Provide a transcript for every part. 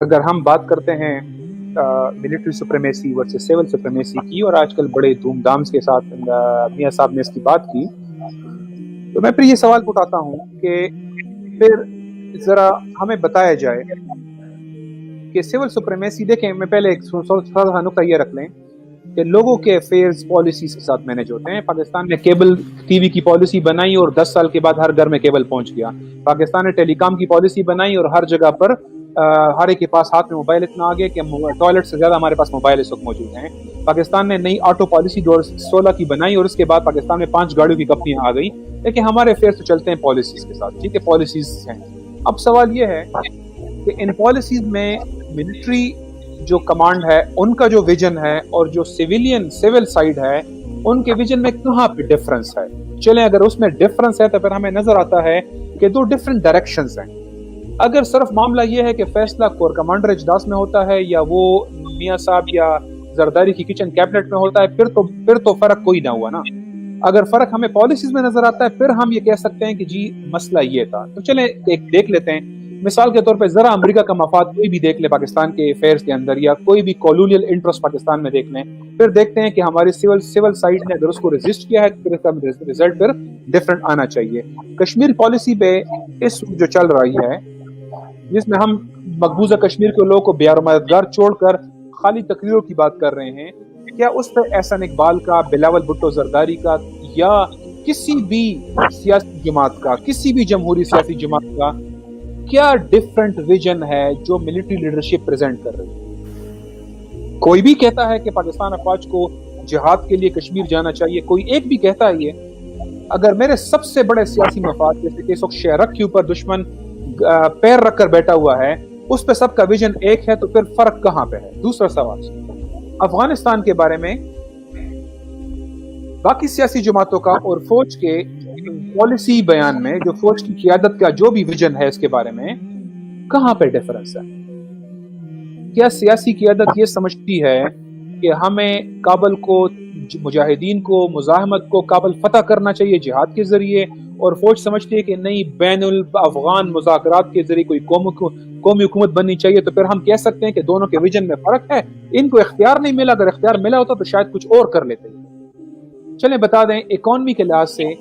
اگر ہم بات کرتے ہیں military supremacy versus civil supremacy کی، اور آج کل بڑے دھوم دھام کے ساتھ میاں صاحب نے اس کی بات کی، تو میں پھر یہ سوال اٹھاتا ہوں کہ پھر ذرا ہمیں بتایا جائے کہ سول سپریمیسی، دیکھیں میں پہلے ایک تھوڑا نقطہ یہ رکھ لیں کہ لوگوں کے افیئرز پالیسیز کے ساتھ مینج ہوتے ہیں۔ پاکستان نے کیبل ٹی وی کی پالیسی بنائی اور 10 سال کے بعد ہر گھر میں کیبل پہنچ گیا۔ پاکستان نے ٹیلی کام کی پالیسی بنائی اور ہر جگہ پر ہر ایک کے پاس ہاتھ میں موبائل اتنا آ گیا کہ ٹوائلٹ سے زیادہ ہمارے پاس موبائل اس وقت موجود ہیں۔ پاکستان نے نئی آٹو پالیسی 2016 کی بنائی اور اس کے بعد پاکستان میں 5 گاڑیوں کی کمپنیاں آ گئی، لیکن ہمارے افیئرز تو چلتے ہیں پالیسیز کے ساتھ، ٹھیک ہے، پالیسیز ہیں۔ اب سوال یہ ہے کہ ان پالیسیز میں ملٹری جو کمانڈ ہے ان کا جو ویژن ہے اور جو سول سائیڈ ہے ان کے ویژن میں کہاں پہ ڈفرنس ہے؟ چلیں اگر اس میں ڈفرنس ہے تو پھر ہمیں نظر آتا ہے کہ دو ڈفرنٹ ڈائریکشنز ہیں۔ اگر صرف معاملہ یہ ہے کہ فیصلہ کور کمانڈر اجلاس میں ہوتا ہے یا وہ میاں صاحب یا زرداری کی کچن کیبنٹ میں ہوتا ہے، پھر تو فرق کوئی نہ ہوا نا۔ اگر فرق ہمیں پالیسیز میں نظر آتا ہے پھر ہم یہ کہہ سکتے ہیں کہ جی مسئلہ یہ تھا۔ تو چلیں ایک دیکھ لیتے ہیں، مثال کے طور پہ ذرا امریکہ کا مفاد کوئی بھی دیکھ لے پاکستان کے افیئرز کے اندر، یا کوئی بھی کالونیل انٹرسٹ پاکستان میں دیکھ لیں، پھر دیکھتے ہیں کہ ہماری سول سائیڈ نے اگر اس کو ریزسٹ کیا ہے تو پھر اس کا ریزلٹ پھر ڈفرنٹ آنا چاہیے۔ کشمیر پالیسی پہ اس جو چل رہی ہے، جس میں ہم مقبوضہ کشمیر کے لوگوں کو بیار مددگار چھوڑ کر خالی تقریروں کی بات کر رہے ہیں، کیا اس پہ احسان اقبال کا، بلاول بھٹو زرداری کا، یا کسی بھی سیاسی جماعت کا، کسی بھی جمہوری سیاسی جماعت کا کیا ڈیفرنٹ ویژن ہے جو ملٹری لیڈرشپ پریزنٹ کر رہی ہے؟ کوئی بھی کہتا ہے کہ پاکستان افواج کو جہاد کے لیے کشمیر جانا چاہیے، کوئی ایک بھی کہتا ہے یہ۔ اگر میرے سب سے بڑے سیاسی مفاد جیسے کہ اس وقت شہرک کے اوپر دشمن پیر رکھ کر بیٹھا ہوا ہے، اس پہ سب کا ویژن ایک ہے، تو پھر فرق کہاں پہ ہے؟ دوسرا سوال، افغانستان کے بارے میں باقی سیاسی جماعتوں کا اور فوج کے پالیسی بیان میں جو فوج کی قیادت کا جو بھی ویژن ہے اس کے بارے میں کہاں پہ ڈیفرنس ہے؟ کیا سیاسی قیادت یہ سمجھتی ہے کہ ہمیں کابل کو، مجاہدین کو، مزاحمت کو کابل فتح کرنا چاہیے جہاد کے ذریعے، اور فوج سمجھتی ہے کہ نہیں، بین الافغان مذاکرات کے ذریعے کوئی قومی حکومت بننی چاہیے؟ تو پھر ہم کہہ سکتے ہیں کہ دونوں کے ویژن میں فرق ہے، ان کو اختیار نہیں ملا، اگر اختیار ملا ہوتا تو شاید کچھ اور کر لیتے۔ چلیں بتا دیں، اکانومی کے لحاظ سے،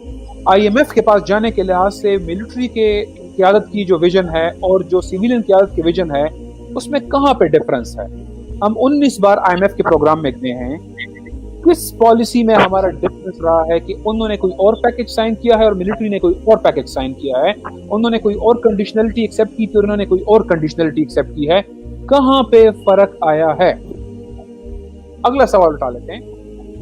آئی ایم ایف کے پاس جانے کے لحاظ سے ملٹری کے قیادت کی جو ویژن ہے اور جو سیویلین قیادت کی ویژن ہے اس میں کہاں پہ ڈفرنس ہے؟ ہم 19 بار آئی ایم ایف کے پروگرام میں گئے ہیں، کس پالیسی میں ہمارا ڈفرنس رہا ہے کہ انہوں نے کوئی اور پیکج سائن کیا ہے اور ملٹری نے کوئی اور پیکج سائن کیا ہے، انہوں نے کوئی اور کنڈیشنلٹی ایکسیپٹ کی تھی اور انہوں نے کوئی اور کنڈیشنلٹی ایکسیپٹ کی ہے، کہاں پہ فرق آیا ہے؟ اگلا سوال اٹھا لیتے ہیں،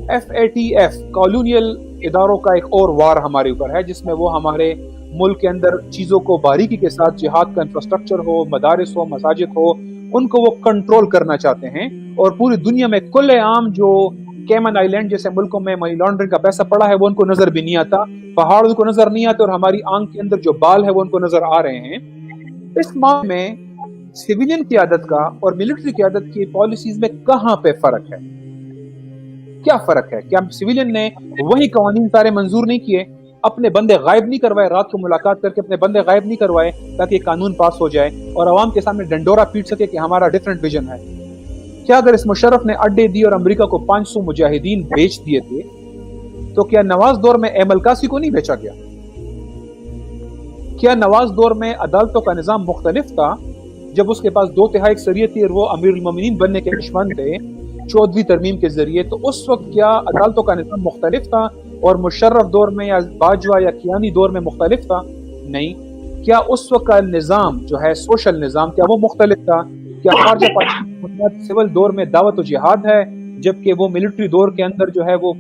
F A T F colonial اداروں کا ایک اور وار ہمارے اوپر ہے، جس میں وہ ہمارے ملک کے اندر چیزوں کو باریکی کے ساتھ، جہاد کا انفراسٹرکچر ہو، مدارس ہو، مساجد ہو، ان کو وہ کنٹرول کرنا چاہتے ہیں، اور پوری دنیا میں کل عام جو کیمن آئی لینڈ جیسے ملکوں میں منی لانڈرنگ کا پیسہ پڑا ہے وہ ان کو نظر بھی نہیں آتا، پہاڑ ان کو نظر نہیں آتے، اور ہماری آنکھ کے اندر جو بال ہے وہ ان کو نظر آ رہے ہیں۔ اس معاملے میں سیویلین قیادت کا اور ملٹری قیادت کی پالیسیز میں کہاں پہ فرق ہے؟ کیا فرق ہے؟ کیا سیویلین نے وہی قوانین سارے منظور نہیں کیے، اپنے بندے غائب نہیں کروائے، رات کو ملاقات کر کے اپنے بندے غائب نہیں کروائے تاکہ قانون پاس ہو جائے اور عوام کے سامنے ڈنڈورا پیٹ سکے کہ ہمارا ڈیفرنٹ ویژن ہے؟ کیا اگر اس مشرف نے اڈے دی اور امریکہ کو 500 مجاہدین بیچ دیے تھے تو کیا نواز دور میں ایم القاسی کو نہیں بیچا گیا؟ کیا نواز دور میں عدالتوں کا نظام مختلف تھا جب اس کے پاس 2/3 اکثریت تھی اور وہ امیر المومنین بننے کے دشمن تھے 14ویں ترمیم کے ذریعے؟ تو اس وقت کیا عدالتوں کا نظام مختلف تھا اور مشرف دور میں یا باجوہ یا کیانی دور میں مختلف تھا؟ نہیں۔ کیا اس وقت کا نظام جو ہے سوشل نظام کیا وہ مختلف تھا؟ کیا خارجہ پاکستان سول دور میں دعوت و جہاد ہے جبکہ وہ ملٹری دور کے اندر جو ہے وہ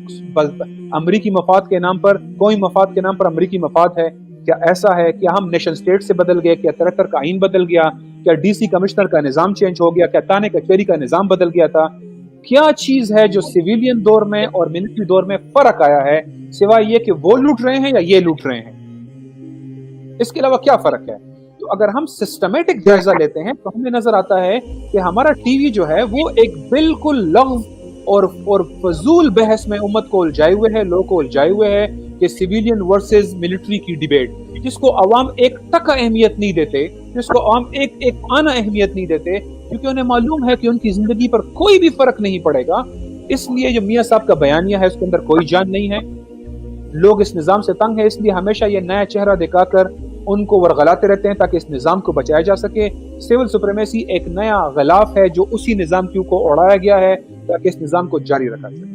امریکی مفاد کے نام پر، قومی مفاد کے نام پر امریکی مفاد ہے؟ کیا ایسا ہے؟ کیا ہم نیشن سٹیٹ سے بدل گئے؟ کیا 73 کا آئین بدل گیا؟ کیا ڈی سی کمشنر کا نظام چینج ہو گیا؟ کیا تانے کچہری کا نظام بدل گیا تھا؟ کیا چیز ہے جو سیویلین دور میں اور ملٹری دور میں فرق آیا ہے سوائے یہ کہ وہ لوٹ رہے ہیں یا یہ لوٹ رہے ہیں؟ اس کے علاوہ کیا فرق ہے؟ تو اگر ہم سسٹمیٹک جائزہ لیتے ہیں تو ہمیں نظر آتا ہے کہ ہمارا ٹی وی جو ہے وہ ایک بالکل لغو اور فضول بحث میں امت کو الجھائے ہوئے ہے، لوگوں کو الجھائے ہوئے ہے کہ سیویلین ورسز ملٹری کی ڈیبیٹ، جس کو عوام ایک تک اہمیت نہیں دیتے، جس کو عوام ایک آنا اہمیت نہیں دیتے، کیونکہ انہیں معلوم ہے کہ ان کی زندگی پر کوئی بھی فرق نہیں پڑے گا. اس لیے جو میاں صاحب کا بیانیہ ہے اس کے اندر کوئی جان نہیں ہے. لوگ اس نظام سے تنگ ہیں، اس لیے ہمیشہ یہ نیا چہرہ دکھا کر ان کو ورغلاتے رہتے ہیں تاکہ اس نظام کو بچایا جا سکے. سول سپریمیسی ایک نیا غلاف ہے جو اسی نظام کو اڑایا گیا ہے تاکہ اس نظام کو جاری رکھا جائے.